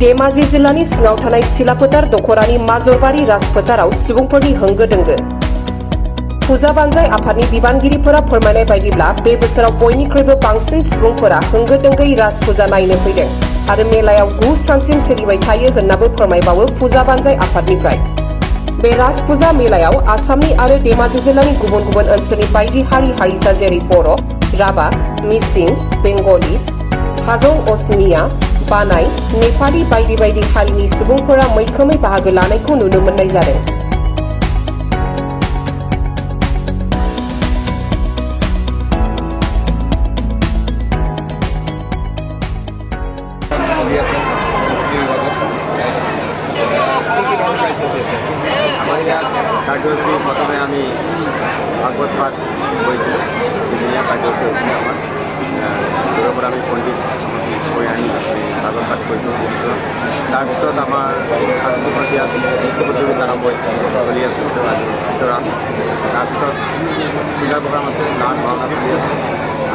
धेमाजि जिल्लानि सिङाव थानाय सिलाफोथार दख'रानि माजरबारि राजफोथाराव सुबुंफोरनि होंगो दोंगो। फुजा बानजाय आफादनि बिबानगिरिफोरा फोरमायनाय बायदिब्ला बे बोसोराव बयनिख्रुइबो बांसिन सुबुंफोरा होंगो दोंगोयै राज फुजा नायनो फैदों आरो मेलायाव 9 सानसिम सोलिबाय थायो होननाबो फोरमायबावो फुजा बानजाय आफादनिफ्राय। बे राज फुजा मेलायाव आसामनि आरो धेमाजि जिल्लानि गुबुन गुबुन ओनसोलनि बायदि हारि हारिसा जेरै बर', राभा, मिसिं, बेंगलि, हाजं, असमिया, बानाय, नेपालि बायदि बायदि हारिनि सुबुंफोरा मैखोमै बाहागो लानायखौ नुनो मोननाय जादों। কাৰ্যসূচী প্ৰথমে আমি ভাগৱত পাঠ কৰিছিলোঁ, দুদিনীয়া কাৰ্যসূচী হৈছিলে আমাৰ। দূৰৰ পৰা আমি পণ্ডিত কৰি আনি ভাগৱত পাঠ কৰিছোঁ। তাৰপিছত আমাৰ সাংস্কৃতিক নৃত্য প্ৰতিযোগিতা আৰম্ভ হৈছে, চলি আছে ভিতৰাম। তাৰপিছত চিংগাৰ প্ৰগ্ৰাম আছে, নাট ভাওনা চলি আছে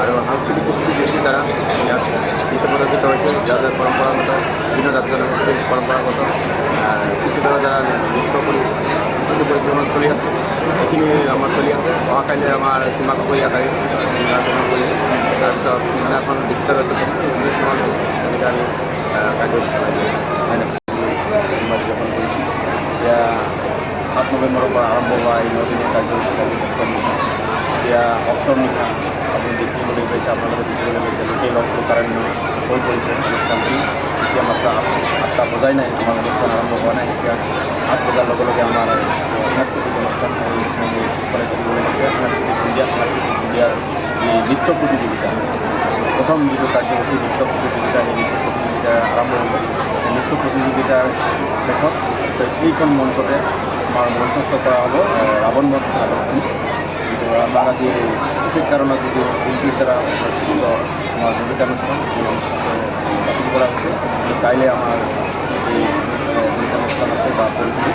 আৰু সাংস্কৃতিক কৃষ্টি দ্বাৰা ইয়াত নৃত্য প্ৰদৰ্শিত হৈছে। যাৰ পৰম্পৰাগত বিভিন্ন জাতি জনগোষ্ঠীৰ পৰম্পৰাগত কৃষ্টিদ্বাৰৰ দ্বাৰা নৃত্য কৰি পৰিক্ৰমা চলি আছে। এইখিনি আমাৰ চলি আছে। অহাকাইলৈ আমাৰ সীমা কাপৰি আদায় কৰি তাৰপিছত এখন বিশ্বব্যাপী 19মান তেনেকৈ আমি কাৰ্যসূচী চলাই আছোঁ। উদযাপন কৰিছোঁ। এতিয়া 7 নৱেম্বৰৰ পৰা আৰম্ভ হোৱা এই 9দিনীয়া কাৰ্যসূচী এতিয়া অষ্টম নিশা আপুনি দেখিবলৈ পাইছে, আপোনালোকে দেখিবলৈ পাইছে লোকেই লোকাৰণ্য হৈ পৰিছে অনুষ্ঠানটি। এতিয়া মাত্ৰ 8টা বজাই নাই, আমাৰ অনুষ্ঠান আৰম্ভ হোৱা নাই। এতিয়া 8 বজাৰ লগে লগে আমাৰ সাংস্কৃতিক অনুষ্ঠান পিছফালে দেখিবলৈ পাইছে। সাংস্কৃতিক ইণ্ডিয়াৰ এই নৃত্য প্ৰতিযোগিতা, প্ৰথম যিটো কাৰ্যসূচী নৃত্য প্ৰতিযোগিতা, সেই নৃত্য প্ৰতিযোগিতা আৰম্ভ হ'ব। নৃত্য প্ৰতিযোগিতাৰ শেষত এইখন মঞ্চতে আমাৰ মঞ্চস্থ কৰা হ'ব ৰাৱণ বধ নাটকখন, যিটো আমাৰ আজি বিশেষ কাৰণত যিটো শিল্পীৰ দ্বাৰা অনুষ্ঠিত আমাৰ সংগীতানুষ্ঠান, এই অনুষ্ঠানটো বাতিল কৰা হৈছে। কাইলৈ আমাৰ এই সংগীতানুষ্ঠান আছে বা পৰিস্থিতি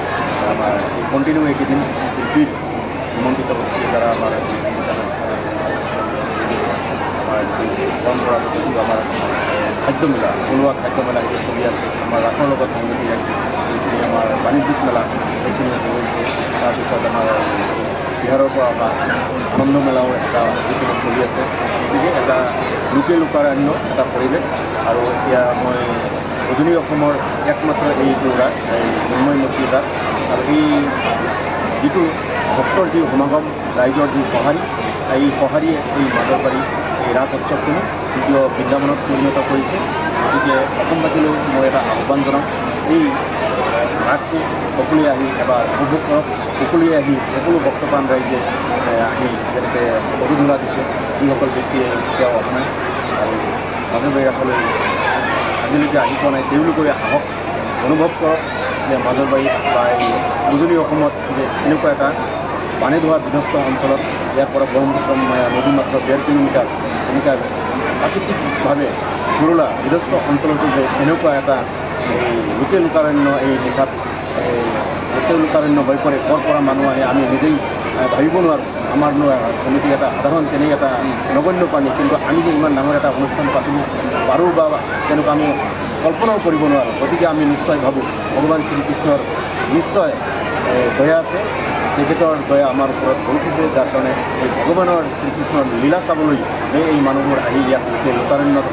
আমাৰ এই কণ্টিনিউ এইকেইদিন শিল্পীৰ নিমন্ত্ৰিত ব্যক্তিৰ দ্বাৰা আমাৰ সংগীতানুষ্ঠান আমাৰ পৰম্পৰাগত যিটো আমাৰ খাদ্যমেলা, থলুৱা খাদ্যমেলা সেইটো চলি আছে। আমাৰ ৰাসৰ লগত সংগতি ৰাখি যিখিনি আমাৰ বাণিজ্যিক মেলা সেইখিনি হৈছে। তাৰপিছত আমাৰ বিহাৰৰ পৰা অহা আনন্দ মেলাও এটা যিখিনি চলি আছে। গতিকে এটা লোকে লোকাৰণ্য এটা পৰিৱেশ। আৰু এতিয়া মই উজনি অসমৰ একমাত্ৰ এইটো ৰাস, এই মৃন্ময়মতী ৰাস। আৰু এই যিটো ভক্তৰ যি সমাগম, ৰাইজৰ যি সঁহাৰি, এই সঁহাৰিয়ে এই মাজৰবাৰী এই ৰাস উৎসৱখিনি দ্বিতীয় বৃন্দাবনত পৰিণত কৰিছে। গতিকে অসমবাসীলৈ মই এটা আহ্বান জনাম, এই ৰাসটো সকলোৱে আহি এবাৰ উপভোগ কৰক। সকলোৱে আহি সকলো ভক্তপ্ৰাণ ৰাইজে আহি যেনেকৈ অভিধূলা দিছে, যিসকল ব্যক্তিয়ে এতিয়াও অহা নাই আৰু মাজৰবাৰী ৰাসলৈ আজিলৈকে আহি পোৱা নাই, তেওঁলোকে আহক, অনুভৱ কৰক যে মাজৰবাৰীত বা এই উজনি অসমত যে এনেকুৱা এটা পানী ধোৱা বিধ্বস্ত অঞ্চলত, ইয়াৰ পৰা ব্ৰহ্মপুত্ৰ নদী মাত্ৰ 1.5 কিলোমিটাৰ, এনেকুৱা প্ৰাকৃতিকভাৱে জুৰুলা বিধ্বস্ত অঞ্চলতো যে এনেকুৱা এটা এই লোকে লোকাৰণ্য এই নিশাত লোকে লোকাৰণ্য হৈ পৰে, ক'ৰ পৰা মানুহ আহে আমি নিজেই ভাবিব নোৱাৰোঁ। আমাৰ যেনেকৈ এটা সাধাৰণ তেনেকৈ এটা নগণ্য প্ৰাণী, কিন্তু আমি যে ইমান ডাঙৰ এটা অনুষ্ঠান পাতিব পাৰোঁ বা তেনেকুৱা আমি কল্পনাও কৰিব নোৱাৰোঁ। গতিকে আমি নিশ্চয় ভাবোঁ ভগৱান শ্ৰীকৃষ্ণৰ নিশ্চয় দয়া আছে, তেখেতৰ দয়া আমাৰ ওপৰত বৰষিছে, যাৰ কাৰণে এই ভগৱানৰ শ্ৰীকৃষ্ণৰ লীলা চাবলৈ এই মানুহবোৰ আহি ইয়াত লোকে লোকাৰণ্যত